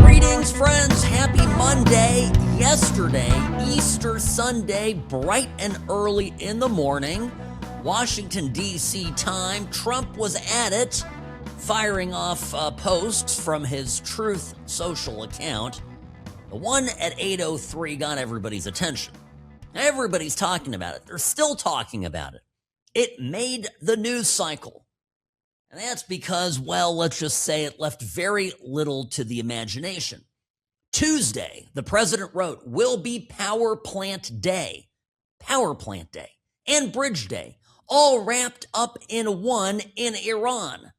Greetings, friends. Happy Monday. Yesterday, Easter Sunday, bright and early in the morning, Washington, D.C. time, Trump was at it, firing off posts from his Truth Social account. The one at 8:03 got everybody's attention. Everybody's talking about it. They're still talking about it. It made the news cycle. And that's because, well, let's just say it left very little to the imagination. Tuesday, the president wrote, will be Power Plant Day, and Bridge Day, all wrapped up in one in Iran.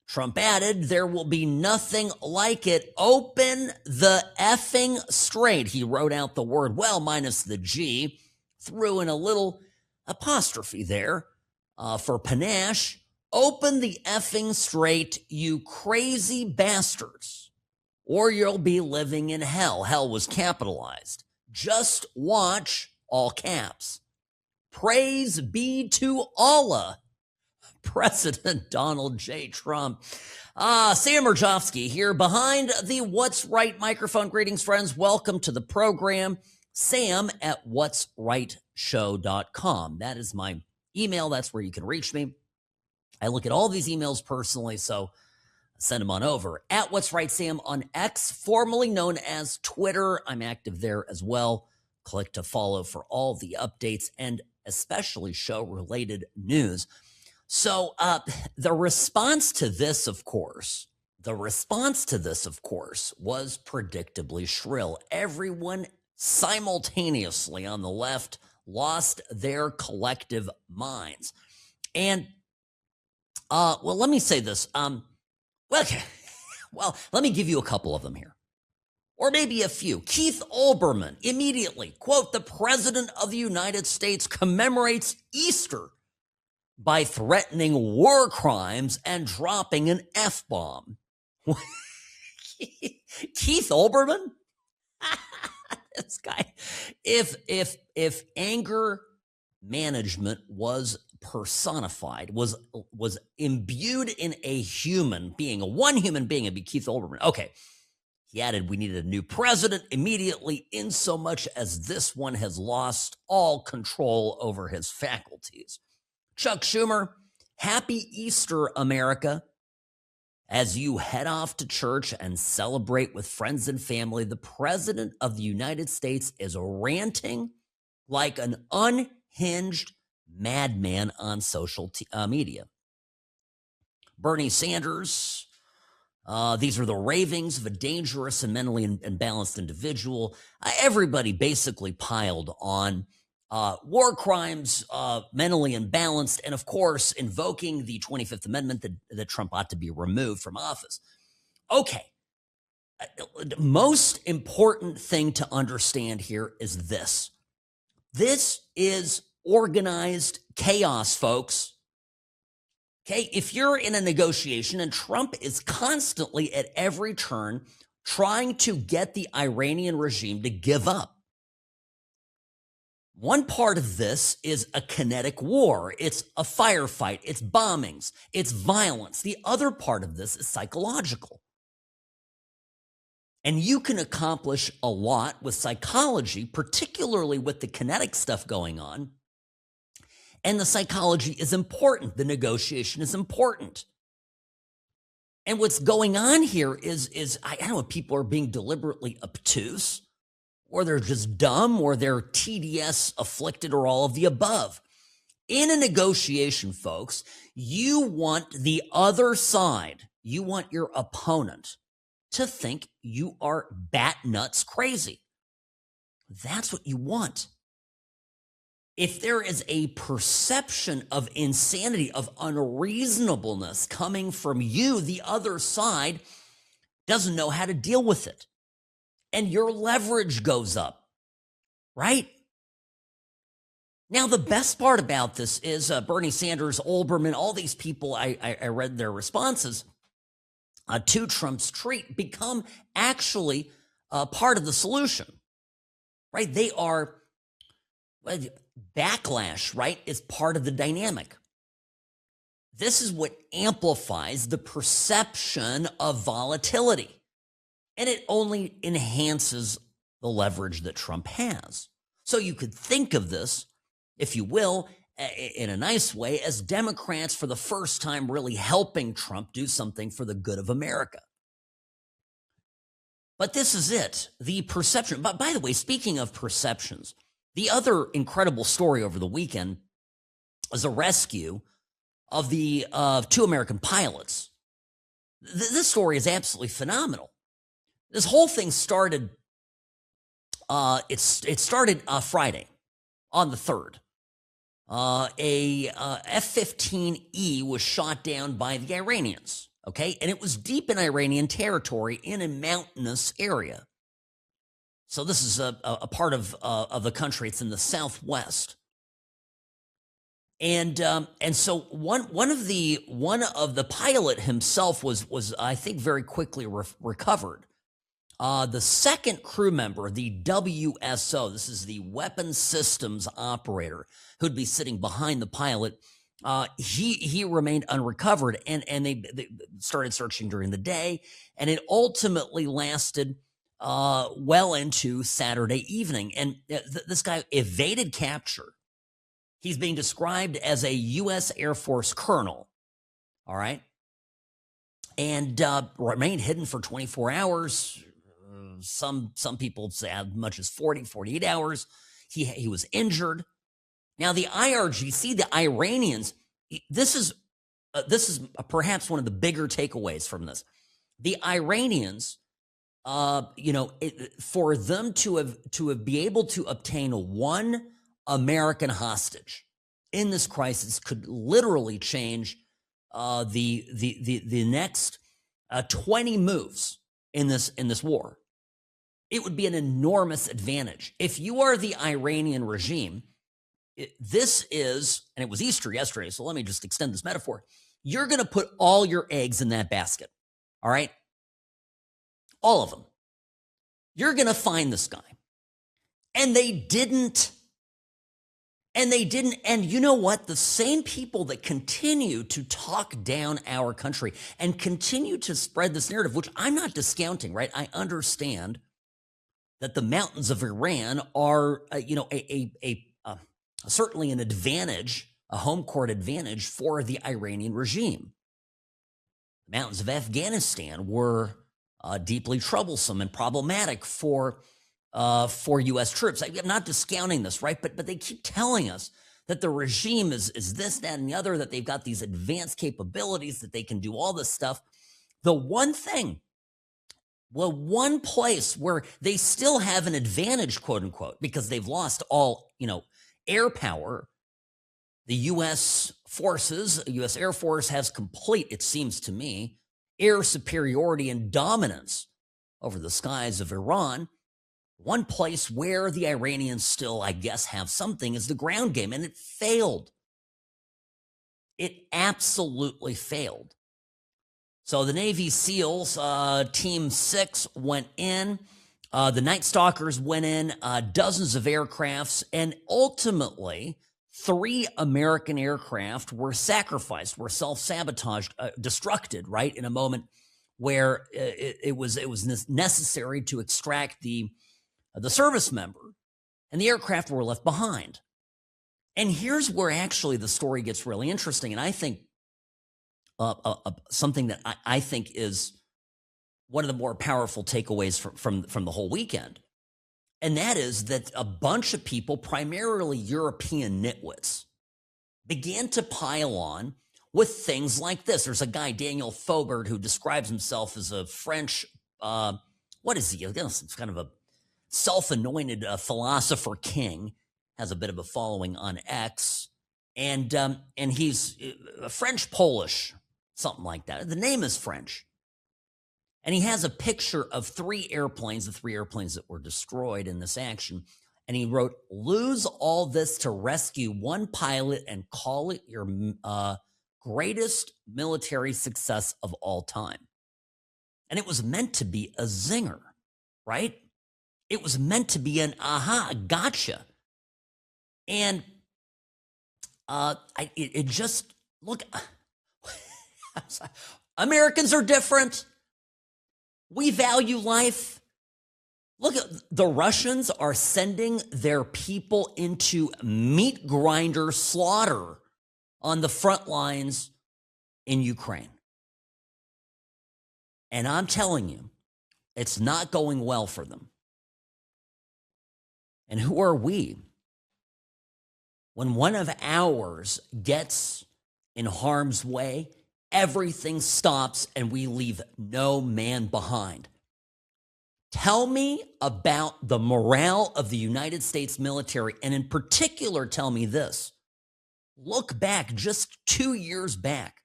Trump added, there will be nothing like it. Open the effing strait. He wrote out the word, well, minus the G, threw in a little apostrophe there for panache. Open the effing strait, you crazy bastards, or you'll be living in hell. Hell was capitalized. Just watch, all caps. Praise be to Allah, President Donald J. Trump. Sam Murjovsky here behind the What's Right microphone. Greetings, friends. Welcome to the program. Sam at whatsrightshow.com. That is my email. That's where you can reach me. I look at all these emails personally, so send them on over. At What's Right Sam on X, formerly known as Twitter. I'm active there as well. Click to follow for all the updates and especially show-related news. So the response to this, of course, was predictably shrill. Everyone simultaneously on the left lost their collective minds. And well, let me say this. Well, let me give you a couple of them here, or maybe a few. Keith Olbermann immediately, quote, the President of the United States commemorates Easter by threatening war crimes and dropping an F-bomb. Keith Olbermann? This guy. If anger management was personified, was imbued in a human being, one human being, it'd be Keith Olbermann. Okay. He added, we needed a new president immediately, in so much as this one has lost all control over his faculties. Chuck Schumer, happy Easter, America. As you head off to church and celebrate with friends and family, the President of the United States is ranting like an unhinged madman on social media. Bernie Sanders, these are the ravings of a dangerous and mentally imbalanced individual. Everybody basically piled on war crimes, mentally imbalanced, and of course, invoking the 25th Amendment that Trump ought to be removed from office. Okay. The most important thing to understand here is this. This is organized chaos, folks. Okay, if you're in a negotiation and Trump is constantly at every turn trying to get the Iranian regime to give up. One part of this is a kinetic war. It's a firefight. It's bombings. It's violence. The other part of this is psychological. And you can accomplish a lot with psychology, particularly with the kinetic stuff going on. And the psychology is important. The negotiation is important. And what's going on here is I don't know if people are being deliberately obtuse, or they're just dumb, or they're TDS afflicted, or all of the above. In a negotiation, folks, you want the other side, you want your opponent to think you are bat nuts crazy. That's what you want. If there is a perception of insanity, of unreasonableness coming from you, the other side doesn't know how to deal with it. And your leverage goes up, right? Now, the best part about this is Bernie Sanders, Olbermann, all these people, I read their responses to Trump's tweet, become actually part of the solution, right? They are, backlash, right, is part of the dynamic. This is what amplifies the perception of volatility, and it only enhances the leverage that Trump has. So you could think of this, if you will, in a nice way, as Democrats for the first time really helping Trump do something for the good of America. But this is it, the perception. But by the way, speaking of perceptions, the other incredible story over the weekend is a rescue of the two American pilots. This story is absolutely phenomenal. This whole thing started. It started Friday on the 3rd. A F-15E was shot down by the Iranians. Okay, and it was deep in Iranian territory in a mountainous area. So this is a part of the country. It's in the southwest. And so one of the pilot himself was I think very quickly recovered. The second crew member, the WSO, this is the weapons systems operator who'd be sitting behind the pilot. He remained unrecovered, and they started searching during the day, and it ultimately lasted well into Saturday evening. And this guy evaded capture. He's being described as a U.S. Air Force colonel, all right, and remained hidden for 24 hours. Some people say as much as 48 hours. He was injured. Now, the IRGC, the Iranians, this is perhaps one of the bigger takeaways from this. The Iranians, for them to be able to obtain one American hostage in this crisis could literally change the next 20 moves in this war. It would be an enormous advantage. If you are the Iranian regime, this is, and it was Easter yesterday, so let me just extend this metaphor. You're going to put all your eggs in that basket, all right? All of them. You're going to find this guy. And they didn't. And you know what? The same people that continue to talk down our country and continue to spread this narrative, which I'm not discounting, right? I understand that the mountains of Iran are, certainly an advantage, a home court advantage for the Iranian regime. The mountains of Afghanistan were deeply troublesome and problematic for U.S. troops. I'm not discounting this, right? But they keep telling us that the regime is this, that, and the other, that they've got these advanced capabilities, that they can do all this stuff. The one place where they still have an advantage, quote unquote, because they've lost all, air power, the U.S. forces, U.S. Air Force has complete, it seems to me, air superiority and dominance over the skies of Iran. One place where the Iranians still, I guess, have something is the ground game, and it failed. It absolutely failed. So the Navy SEALs, Team 6 went in. The Night Stalkers went in, dozens of aircrafts, and ultimately 3 American aircraft were sacrificed, were self-sabotaged, destructed, right, in a moment where it was necessary to extract the service member, and the aircraft were left behind. And here's where actually the story gets really interesting, and I think something that I think is one of the more powerful takeaways from the whole weekend. And that is that a bunch of people, primarily European nitwits, began to pile on with things like this. There's a guy, Daniel Faubert, who describes himself as a French, what is he? It's kind of a self-anointed philosopher king, has a bit of a following on X, and he's French-Polish, something like that. The name is French. And he has a picture of 3 airplanes, the 3 airplanes that were destroyed in this action. And he wrote, "Lose all this to rescue one pilot and call it your greatest military success of all time." And it was meant to be a zinger, right? It was meant to be an aha, gotcha. And it just, look, Americans are different. We value life. Look, at the Russians are sending their people into meat grinder slaughter on the front lines in Ukraine. And I'm telling you, it's not going well for them. And who are we? When one of ours gets in harm's way, everything stops and we leave no man behind. Tell me about the morale of the United States military, and in particular, tell me this. Look back just 2 years back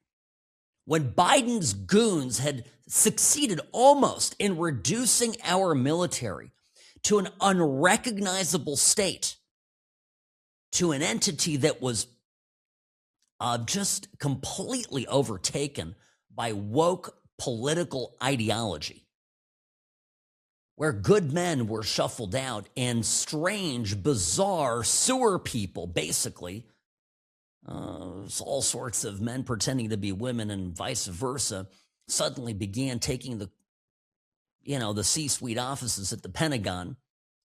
when Biden's goons had succeeded almost in reducing our military to an unrecognizable state, to an entity that was just completely overtaken by woke political ideology, where good men were shuffled out and strange, bizarre sewer people, basically, all sorts of men pretending to be women and vice versa, suddenly began taking the C-suite offices at the Pentagon,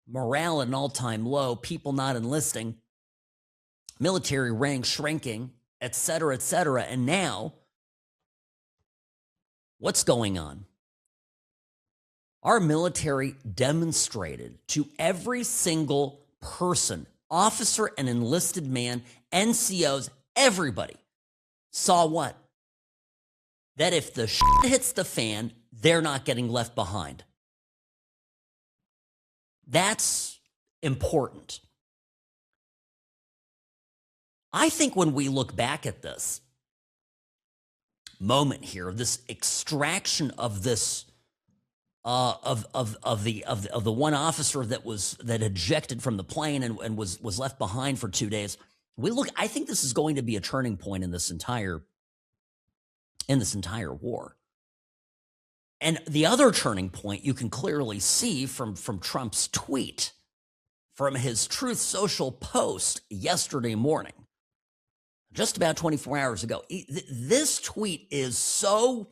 morale at an all-time low, people not enlisting, military ranks shrinking, et cetera, and now, what's going on? Our military demonstrated to every single person, officer and enlisted man, NCOs, everybody, saw what? That if the shit hits the fan, they're not getting left behind. That's important. I think when we look back at this moment here, this extraction of this of the one officer that ejected from the plane and was left behind for 2 days, I think this is going to be a turning point in this entire war. And the other turning point you can clearly see from Trump's tweet, from his Truth Social post yesterday morning, just about 24 hours ago. This tweet is so...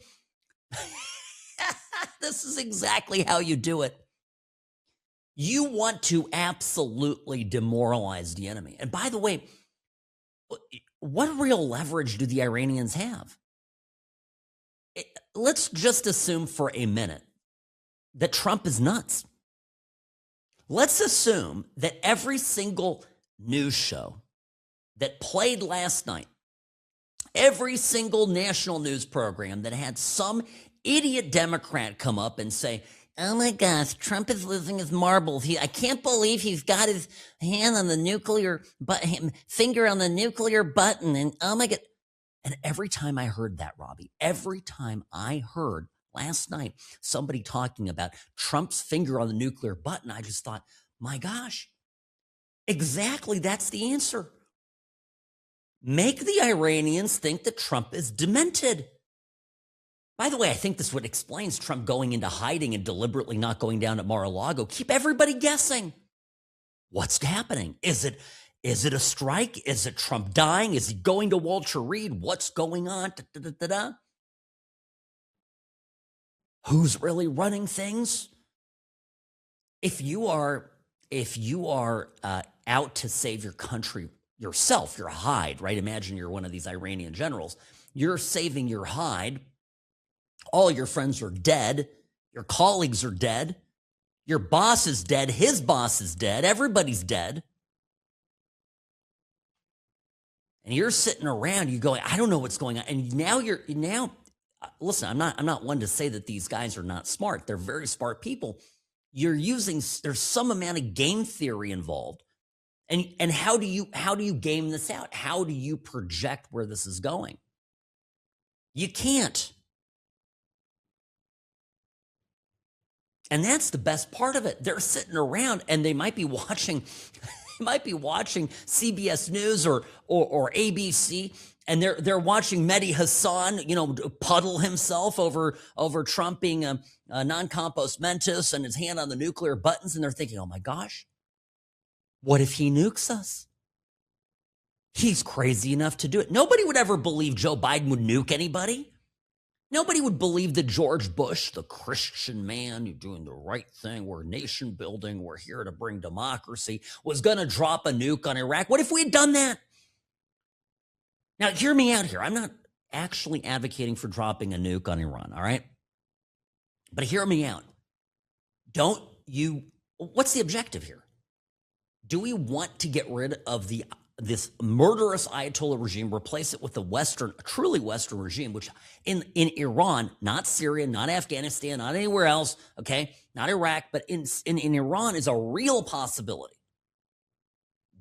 This is exactly how you do it. You want to absolutely demoralize the enemy. And by the way, what real leverage do the Iranians have? Let's just assume for a minute that Trump is nuts. Let's assume that every single news show that played last night, every single national news program that had some idiot Democrat come up and say, oh my gosh, Trump is losing his marbles. I can't believe he's got his hand on the nuclear finger on the nuclear button. And oh my God. And every time I heard that, Robbie, every time I heard last night somebody talking about Trump's finger on the nuclear button, I just thought, my gosh, exactly, that's the answer. Make the Iranians think that Trump is demented. By the way, I think this is what explains Trump going into hiding and deliberately not going down at Mar-a-Lago. Keep everybody guessing. What's happening? Is it a strike? Is it Trump dying? Is he going to Walter Reed? What's going on? Who's really running things? If you are out to save your country yourself, your hide, right? Imagine you're one of these Iranian generals. You're saving your hide. All your friends are dead. Your colleagues are dead. Your boss is dead. His boss is dead. Everybody's dead. And you're sitting around, you going, I don't know what's going on. And now listen, I'm not one to say that these guys are not smart. They're very smart people. There's some amount of game theory involved. And how do you game this out? How do you project where this is going? You can't. And that's the best part of it. They're sitting around and they might be watching CBS News or ABC, and they're watching Mehdi Hassan, puddle himself over Trump being a non-compos mentis and his hand on the nuclear buttons, and they're thinking, oh my gosh, what if he nukes us? He's crazy enough to do it. Nobody would ever believe Joe Biden would nuke anybody. Nobody would believe that George Bush, the Christian man, you're doing the right thing, we're nation building, we're here to bring democracy, was going to drop a nuke on Iraq. What if we had done that? Now, hear me out here. I'm not actually advocating for dropping a nuke on Iran, all right? But hear me out. What's the objective here? Do we want to get rid of this murderous Ayatollah regime, replace it with a truly Western regime, which in Iran, not Syria, not Afghanistan, not anywhere else, okay, not Iraq, but in Iran is a real possibility.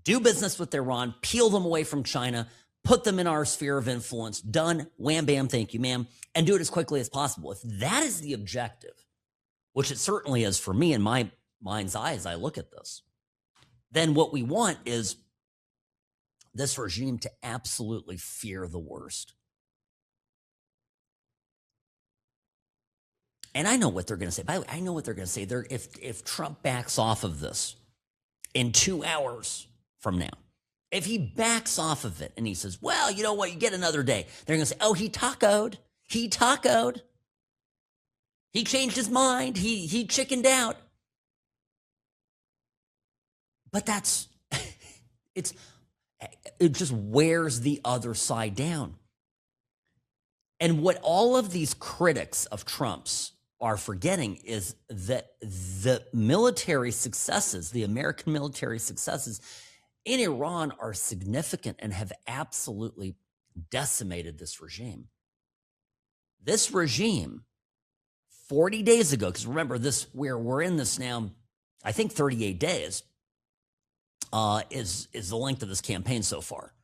Do business with Iran, peel them away from China, put them in our sphere of influence, done, wham, bam, thank you, ma'am, and do it as quickly as possible. If that is the objective, which it certainly is for me in my mind's eye as I look at this, then what we want is this regime to absolutely fear the worst. And I know what they're going to say. By the way, I know what they're going to say. If Trump backs off of this in 2 hours from now, if he backs off of it and he says, well, you know what, you get another day, they're going to say, oh, he tacoed. He changed his mind. He chickened out. But it just wears the other side down. And what all of these critics of Trump's are forgetting is that the military successes, the American military successes in Iran are significant and have absolutely decimated this regime. This regime, 40 days ago, because remember we're in this now, I think 38 days is the length of this campaign so far.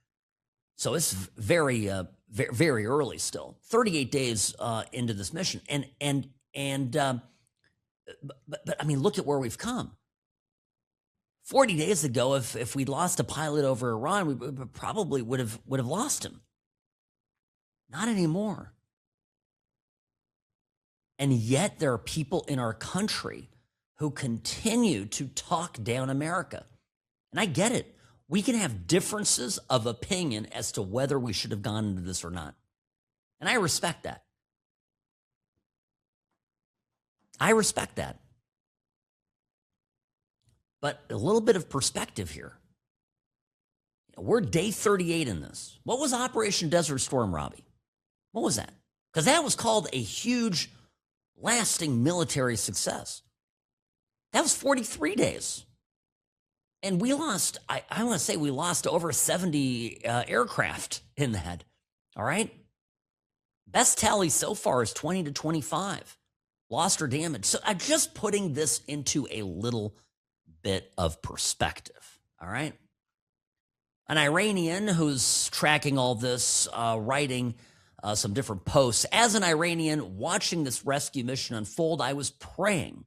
So it's very early still. 38 days into this mission, but I mean, look at where we've come. 40 days ago, if we'd lost a pilot over Iran, we probably would have lost him. Not anymore. And yet there are people in our country who continue to talk down America. And I get it. We can have differences of opinion as to whether we should have gone into this or not. And I respect that. But a little bit of perspective here. We're day 38 in this. What was Operation Desert Storm, Robbie? What was that? Because that was called a huge, lasting military success. That was 43 days. And we lost, I want to say we lost over 70 aircraft in that, all right? Best tally so far is 20 to 25 lost or damaged. So I'm just putting this into a little bit of perspective, all right? An Iranian who's tracking all this, writing some different posts. As an Iranian watching this rescue mission unfold, I was praying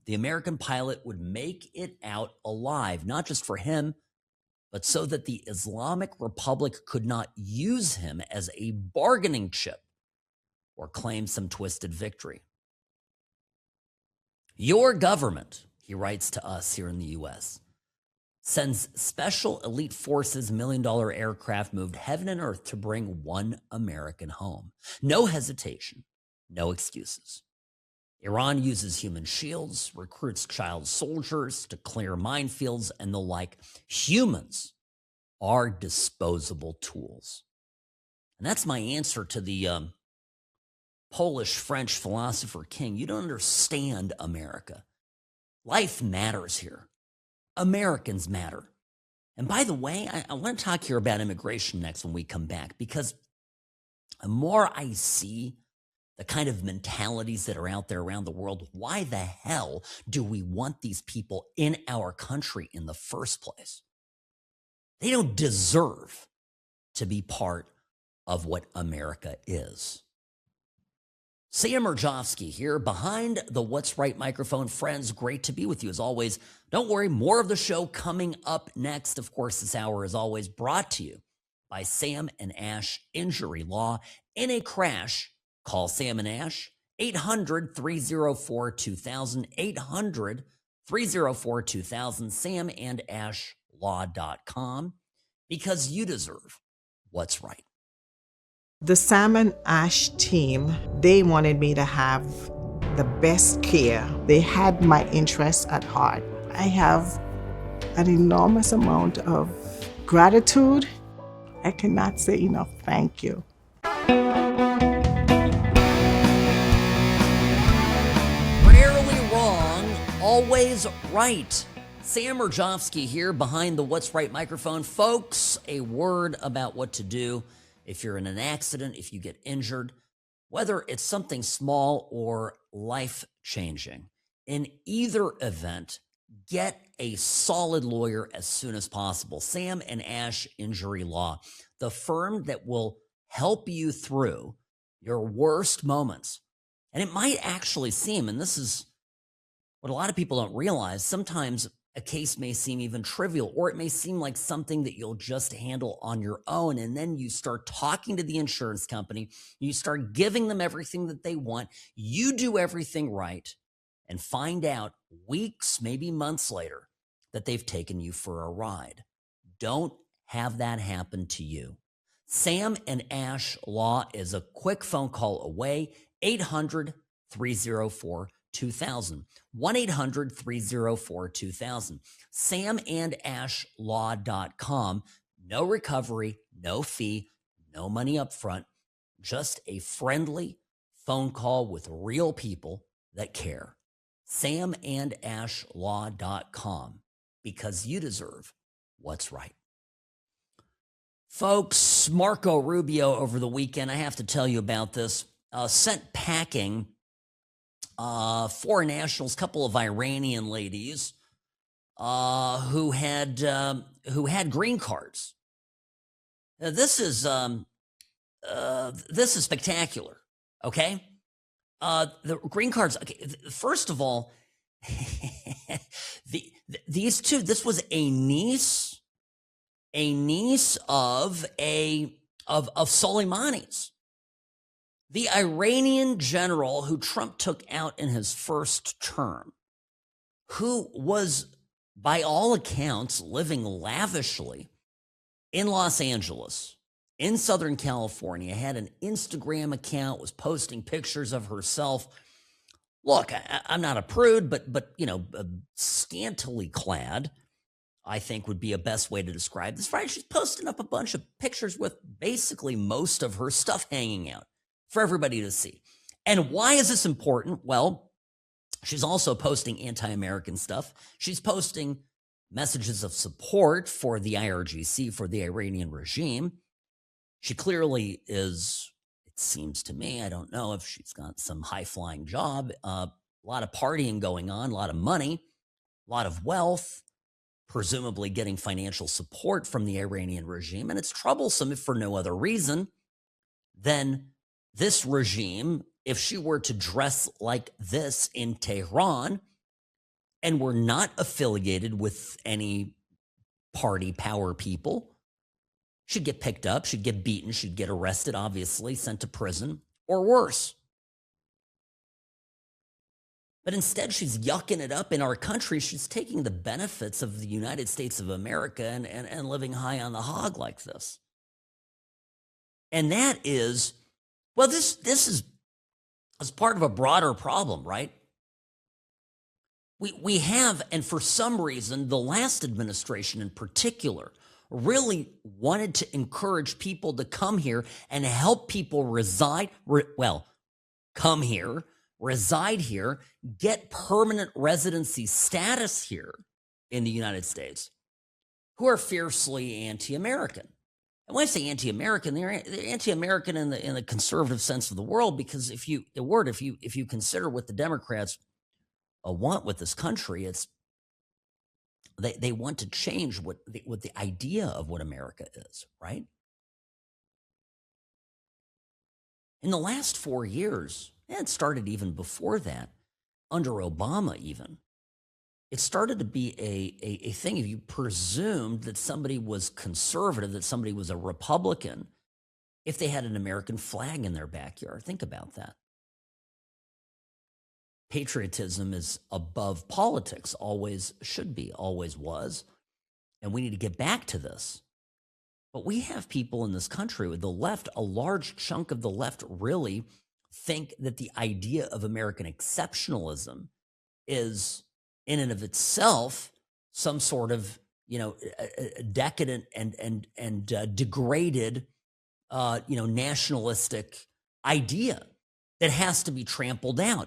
the American pilot would make it out alive, not just for him, but so that the Islamic Republic could not use him as a bargaining chip or claim some twisted victory. Your government, he writes to us here in the U.S., sends special elite forces, $1 million aircraft moved heaven and earth to bring one American home. No hesitation, no excuses. Iran uses human shields, recruits child soldiers to clear minefields and the like. Humans are disposable tools. And that's my answer to the Polish-French philosopher King. You don't understand America. Life matters here. Americans matter. And by the way, I want to talk here about immigration next when we come back, because the more I see the kind of mentalities that are out there around the world, why the hell do we want these people in our country in the first place? They don't deserve to be part of what America is. Sam Murjovsky here behind the What's Right microphone. Friends, great to be with you as always. Don't worry, more of the show coming up next. Of course, this hour is always brought to you by Sam and Ash Injury Law. In a crash, call Sam and Ash, 800-304-2000, 800-304-2000, samandashlaw.com, because you deserve what's right. The Sam and Ash team, they wanted me to have the best care. They had my interests at heart. I have an enormous amount of gratitude. I cannot say enough thank you. Rarely wrong, always right. Sam Rajovsky here behind the What's Right microphone. Folks, a word about what to do if you're in an accident, if you get injured, whether it's something small or life-changing. In either event, get a solid lawyer as soon as possible. Sam and Ash Injury Law, the firm that will help you through your worst moments. And it might actually seem, and this is what a lot of people don't realize, sometimes a case may seem even trivial, or it may seem like something that you'll just handle on your own. And then you start talking to the insurance company, you start giving them everything that they want, you do everything right, and find out weeks, maybe months later, that they've taken you for a ride. Don't have that happen to you. Sam and Ash Law is a quick phone call away. 800 304 2000. 1 800 304 2000. samandashlaw.com. No recovery, no fee, no money up front. Just a friendly phone call with real people that care. samandashlaw.com, because you deserve what's right. Folks, Marco Rubio over the weekend, I have to tell you about this, sent packing foreign nationals, couple of Iranian ladies who had green cards. Now, this is spectacular. Okay, the green cards. Okay, first of all, these two. This was a niece of Soleimani's, the Iranian general who Trump took out in his first term, who was, by all accounts, living lavishly in Los Angeles, in Southern California, had an Instagram account, was posting pictures of herself. Look, I'm not a prude, but scantily clad, I think would be a best way to describe this. Right? She's posting up a bunch of pictures with basically most of her stuff hanging out for everybody to see. And why is this important? Well, she's also posting anti-American stuff. She's posting messages of support for the IRGC, for the Iranian regime. She clearly is, it seems to me, I don't know if she's got some high-flying job, a lot of partying going on, a lot of money, a lot of wealth, presumably getting financial support from the Iranian regime. And it's troublesome if for no other reason than this regime, if she were to dress like this in Tehran and were not affiliated with any party power people, she'd get picked up, she'd get beaten, she'd get arrested, obviously, sent to prison, or worse. But instead, she's yucking it up in our country. She's taking the benefits of the United States of America and living high on the hog like this. And that is, well, this is as part of a broader problem, right? We have, and for some reason, the last administration in particular really wanted to encourage people to come here and help people come here, reside here, get permanent residency status here in the United States, who are fiercely anti-American. And when I say anti-American, they're anti-American in the conservative sense of the word, because if you consider what the Democrats want with this country, it's they want to change what the idea of what America is, right? In the last 4 years, and it started even before that, under Obama even, it started to be a thing. If you presumed that somebody was conservative, that somebody was a Republican, if they had an American flag in their backyard. Think about that. Patriotism is above politics, always should be, always was. And we need to get back to this. But we have people in this country with the left, a large chunk of the left really think that the idea of American exceptionalism is in and of itself some sort of, decadent and degraded, nationalistic idea that has to be trampled down.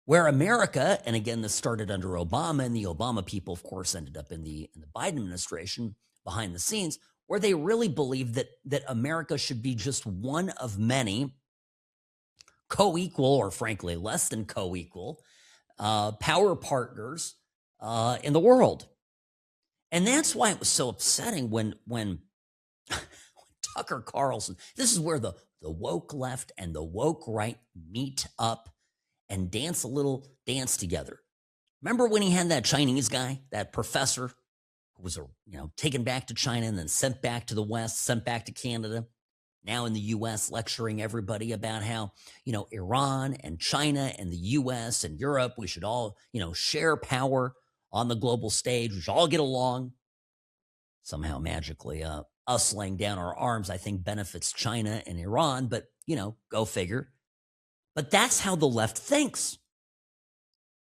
Where America, and again, this started under Obama, and the Obama people, of course, ended up in the Biden administration behind the scenes, where they really believe that America should be just one of many co-equal, or frankly, less than co-equal, power partners in the world. And that's why it was so upsetting when Tucker Carlson, this is where the woke left and the woke right meet up and dance a little dance together. Remember when he had that Chinese guy, that professor who was taken back to China and then sent back to the West, sent back to Canada, now in the US lecturing everybody about how, Iran and China and the US and Europe, we should all, share power on the global stage. We should all get along. Somehow magically, us laying down our arms, I think, benefits China and Iran, but, go figure. But that's how the left thinks.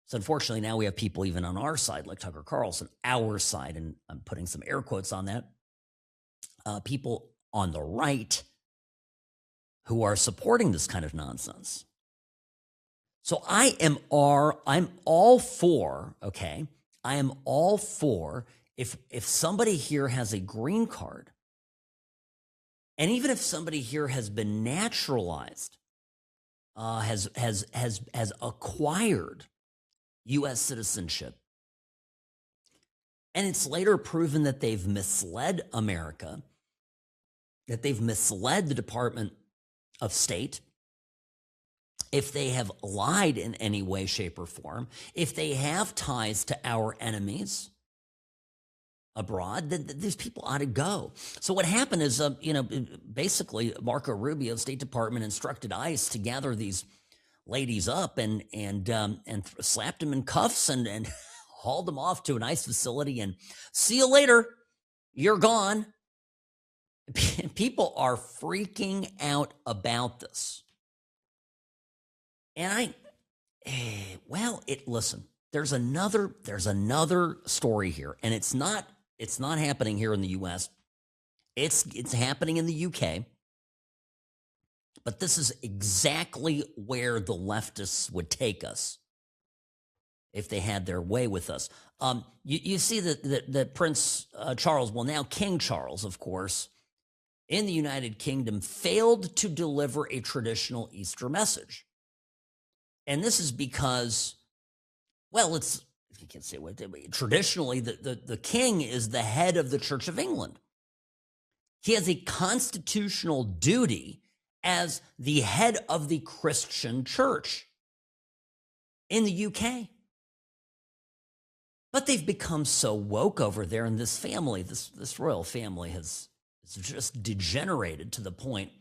So unfortunately, now we have people even on our side, like Tucker Carlson, our side, and I'm putting some air quotes on that, people on the right who are supporting this kind of nonsense. So I'm all for, okay? I am all for if somebody here has a green card, and even if somebody here has been naturalized, has acquired U.S. citizenship, and it's later proven that they've misled America, that they've misled the Department of State, if they have lied in any way, shape, or form, if they have ties to our enemies abroad, then these people ought to go. So what happened is, basically Marco Rubio, State Department, instructed ICE to gather these ladies up and slapped them in cuffs and hauled them off to an ICE facility and see you later, you're gone. People are freaking out about this. And listen, there's another story here, and it's not happening here in the US. It's happening in the UK. But this is exactly where the leftists would take us if they had their way with us. You see that Prince Charles, well, now King Charles, of course, in the United Kingdom, failed to deliver a traditional Easter message. And this is because, well, it's, you can say what, traditionally, the king is the head of the Church of England. He has a constitutional duty as the head of the Christian church in the UK. But they've become so woke over there, and this family, this royal family has just degenerated to the point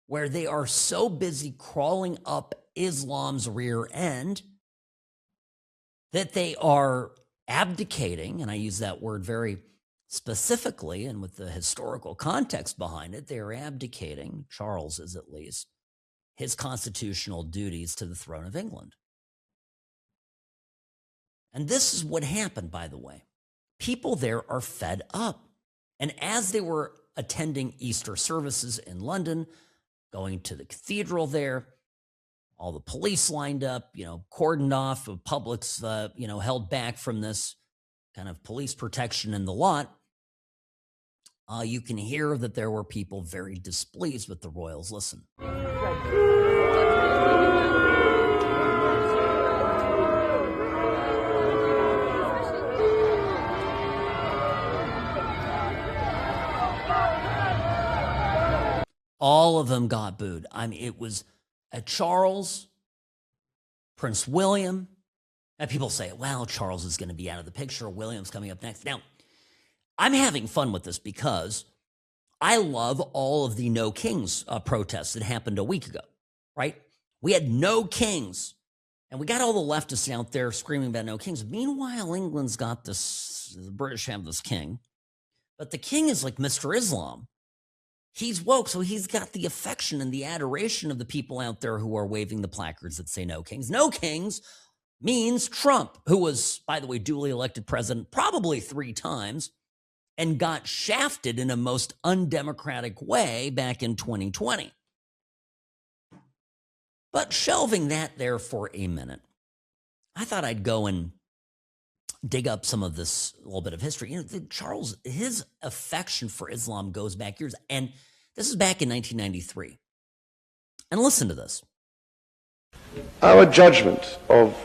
where they are so busy crawling up Islam's rear end that they are abdicating, and I use that word very specifically and with the historical context behind it, they are abdicating, Charles is at least, his constitutional duties to the throne of England. And this is what happened, by the way. People there are fed up. And as they were attending Easter services in London, going to the cathedral there, all the police lined up, cordoned off, the public's, held back from this kind of police protection in the lot. You can hear that there were people very displeased with the royals. Listen. All of them got booed. I mean, it was Charles, Prince William, and people say, well, Charles is going to be out of the picture. William's coming up next. Now, I'm having fun with this because I love all of the No Kings protests that happened a week ago, right? We had no kings, and we got all the leftists out there screaming about no kings. Meanwhile, England's got this, the British have this king But the king is like Mr. Islam. He's woke, so he's got the affection and the adoration of the people out there who are waving the placards that say no kings. No kings means Trump, who was, by the way, duly elected president probably 3 times and got shafted in a most undemocratic way back in 2020. But shelving that there for a minute, I thought I'd go and dig up some of this little bit of history. You know, Charles, his affection for Islam goes back years, and this is back in 1993. And listen to this. Our judgment of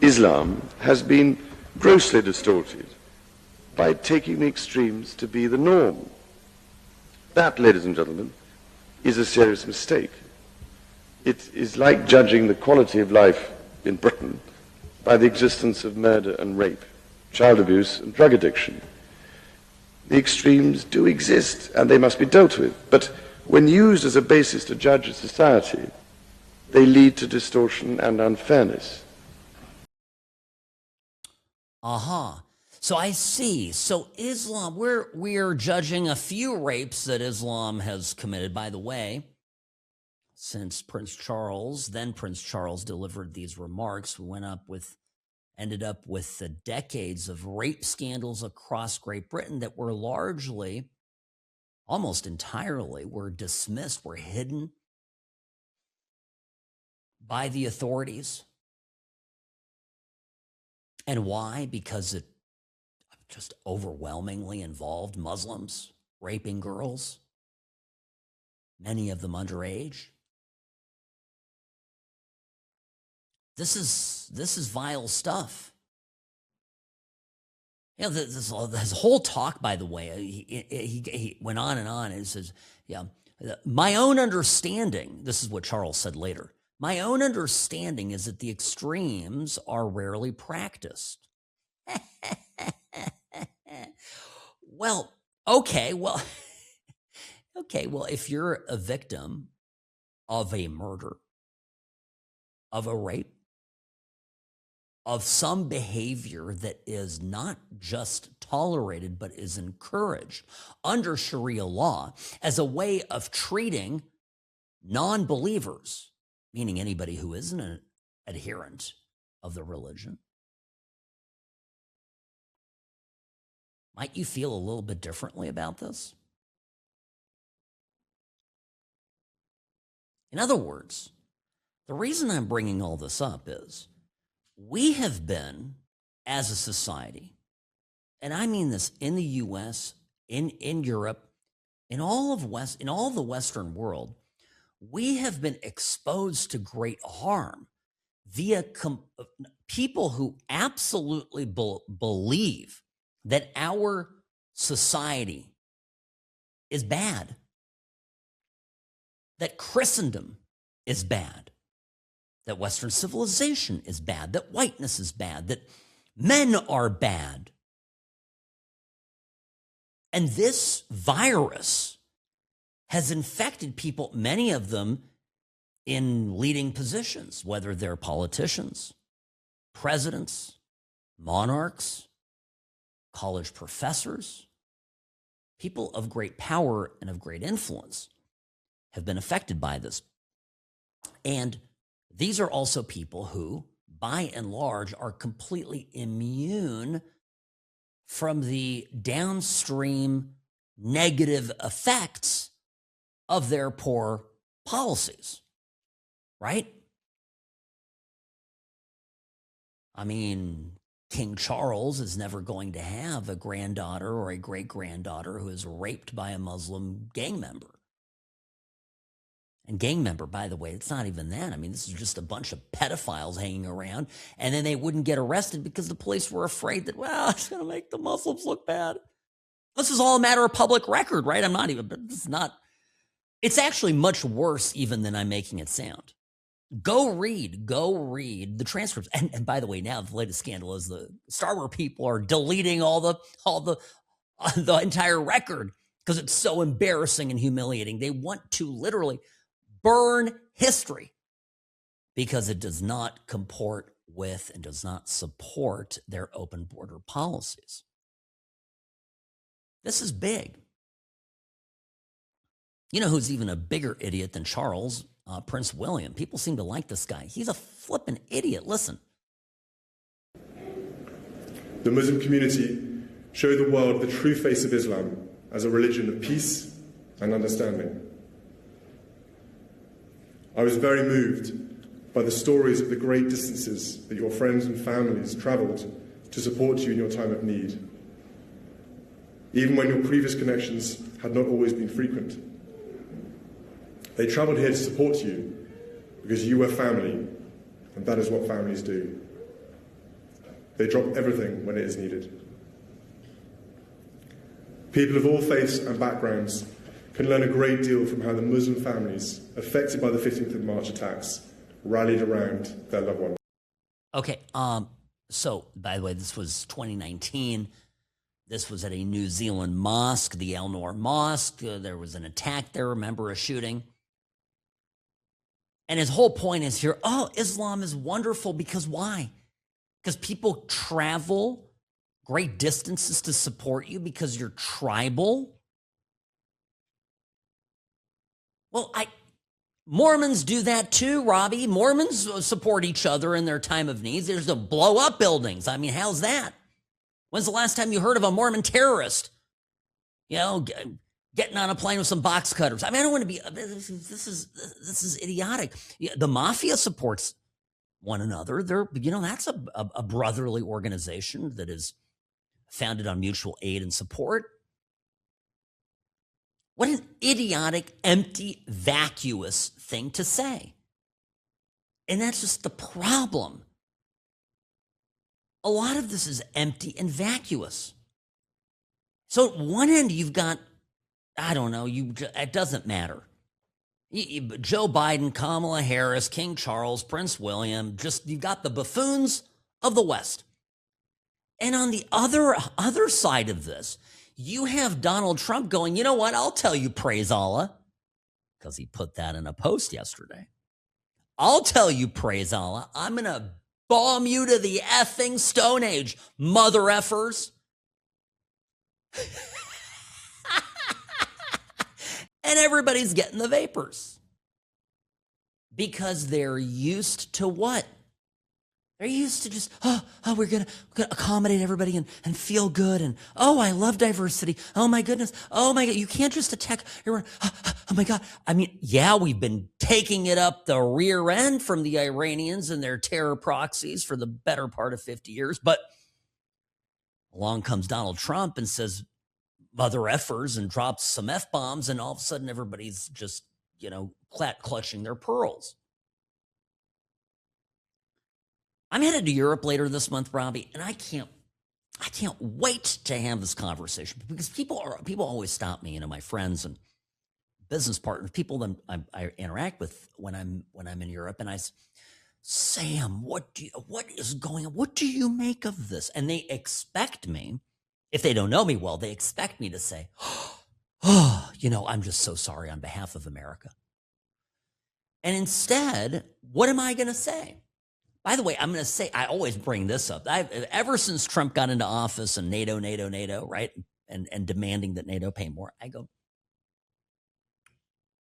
Islam has been grossly distorted by taking the extremes to be the norm. That, ladies and gentlemen, is a serious mistake. It is like judging the quality of life in Britain by the existence of murder and rape, child abuse and drug addiction. The extremes do exist and they must be dealt with, but when used as a basis to judge a society, they lead to distortion and unfairness. Aha. So I see. So Islam, we're judging a few rapes that Islam has committed. By the way, since then Prince Charles delivered these remarks, we ended up with the decades of rape scandals across Great Britain that were largely, almost entirely, were dismissed, were hidden by the authorities. And why? Because it just overwhelmingly involved Muslims raping girls, many of them underage. This is vile stuff. You know, this whole talk, by the way, he went on and on, and he says, yeah, my own understanding, this is what Charles said later, my own understanding is that the extremes are rarely practiced. Well, okay, well, if you're a victim of a murder, of a rape, of some behavior that is not just tolerated, but is encouraged under Sharia law as a way of treating non-believers, meaning anybody who isn't an adherent of the religion, might you feel a little bit differently about this? In other words, the reason I'm bringing all this up is we have been, as a society, and I mean this in the US, in Europe, in all the Western world, we have been exposed to great harm via people who absolutely believe that our society is bad, that Christendom is bad, that Western civilization is bad, that whiteness is bad, that men are bad. And this virus has infected people, many of them in leading positions, whether they're politicians, presidents, monarchs, college professors, people of great power and of great influence have been affected by this. And these are also people who, by and large, are completely immune from the downstream negative effects of their poor policies, right? I mean, King Charles is never going to have a granddaughter or a great-granddaughter who is raped by a Muslim gang member. And gang member, by the way, it's not even that. I mean, this is just a bunch of pedophiles hanging around, and then they wouldn't get arrested because the police were afraid that, well, it's going to make the Muslims look bad. This is all a matter of public record, right? It's actually much worse even than I'm making it sound. Go read the transcripts. And by the way, now the latest scandal is the Star Wars people are deleting all the entire record because it's so embarrassing and humiliating. They want to literally burn history because it does not comport with and does not support their open border policies. This is big. You know who's even a bigger idiot than Charles? Prince William. People seem to like this guy. He's a flippin' idiot. Listen. The Muslim community showed the world the true face of Islam as a religion of peace and understanding. I was very moved by the stories of the great distances that your friends and families travelled to support you in your time of need, even when your previous connections had not always been frequent. They travelled here to support you because you were family, and that is what families do. They drop everything when it is needed. People of all faiths and backgrounds can learn a great deal from how the Muslim families affected by the 15th of March attacks rallied around their loved ones. Okay, so by the way, this was 2019. This was at a New Zealand mosque, the Al Noor Mosque. There was an attack there, remember a shooting? And his whole point is here, oh, Islam is wonderful because why? Because people travel great distances to support you because you're tribal. Well, Mormons do that too, Robbie. Mormons support each other in their time of needs. There's to blow up buildings. I mean, how's that? When's the last time you heard of a Mormon terrorist? You know, getting on a plane with some box cutters. I mean, I don't want to be. This is idiotic. The mafia supports one another. That's a brotherly organization that is founded on mutual aid and support. What an idiotic, empty, vacuous thing to say. And that's just the problem. A lot of this is empty and vacuous. So at one end, you've got, I don't know, it doesn't matter. Joe Biden, Kamala Harris, King Charles, Prince William, you've got the buffoons of the West. And on the other side of this, you have Donald Trump going, you know what, I'll tell you, praise Allah, because he put that in a post yesterday. I'll tell you, praise Allah, I'm going to bomb you to the effing Stone Age, mother effers. And everybody's getting the vapors. Because they're used to what? They're used to just, we're gonna accommodate everybody and feel good. And, I love diversity. Oh, my goodness. Oh, my God. You can't just attack everyone. Oh, my God. I mean, yeah, we've been taking it up the rear end from the Iranians and their terror proxies for the better part of 50 years. But along comes Donald Trump and says, mother effers, and drops some F-bombs. And all of a sudden, everybody's just, clutching their pearls. I'm headed to Europe later this month, Robbie, and I can't wait to have this conversation because people always stop me, my friends and business partners, people that I interact with when I'm in Europe, and I say, Sam, what is going on? What do you make of this? And they expect me, if they don't know me well, they expect me to say, I'm just so sorry on behalf of America. And instead, what am I going to say? By the way, I'm going to say, I always bring this up. Ever since Trump got into office and NATO, right? And demanding that NATO pay more, I go,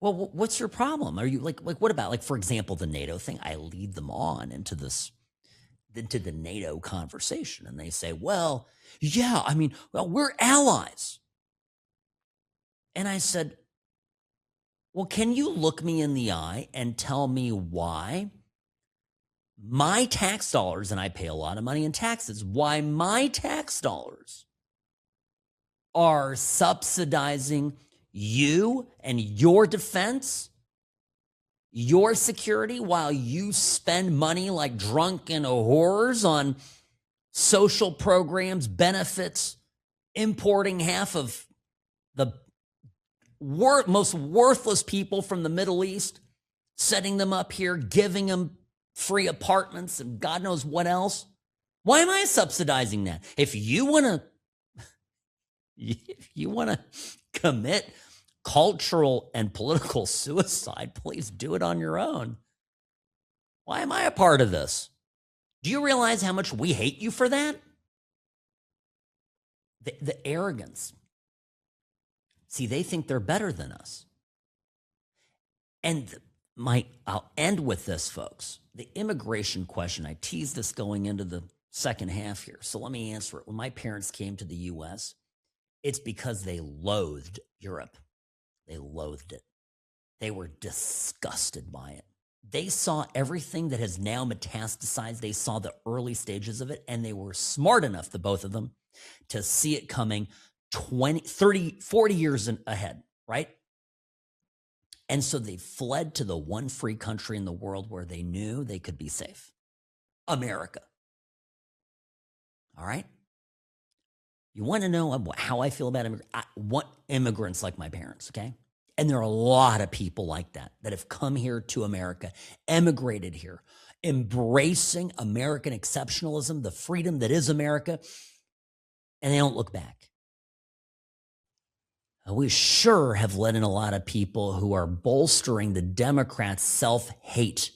well, what's your problem? Are you like what about, for example, the NATO thing? I lead them on into the NATO conversation. And they say, well, yeah, we're allies. And I said, well, can you look me in the eye and tell me why my tax dollars, and I pay a lot of money in taxes, why my tax dollars are subsidizing you and your defense, your security, while you spend money like drunken whores on social programs, benefits, importing half of the most worthless people from the Middle East, setting them up here, giving them free apartments and God knows what else. Why am I subsidizing that? If you want to commit cultural and political suicide, please do it on your own. Why am I a part of this? Do you realize how much we hate you for that? The arrogance See, they think they're better than us. And I'll end with this, folks. The immigration question, I teased this going into the second half here. So let me answer it. When my parents came to the U.S., it's because they loathed Europe. They loathed it. They were disgusted by it. They saw everything that has now metastasized. They saw the early stages of it, and they were smart enough, the both of them, to see it coming 20, 30, 40 years ahead, right? And so they fled to the one free country in the world where they knew they could be safe. America. All right? You want to know how I feel about immigrants? I want immigrants like my parents, okay? And there are a lot of people like that have come here to America, emigrated here, embracing American exceptionalism, the freedom that is America, and they don't look back. We sure have let in a lot of people who are bolstering the Democrats' self-hate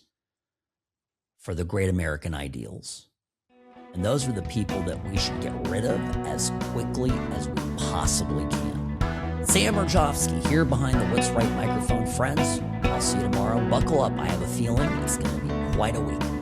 for the great American ideals. And those are the people that we should get rid of as quickly as we possibly can. Sam Murjovsky here behind the What's Right microphone. Friends, I'll see you tomorrow. Buckle up. I have a feeling it's going to be quite a week.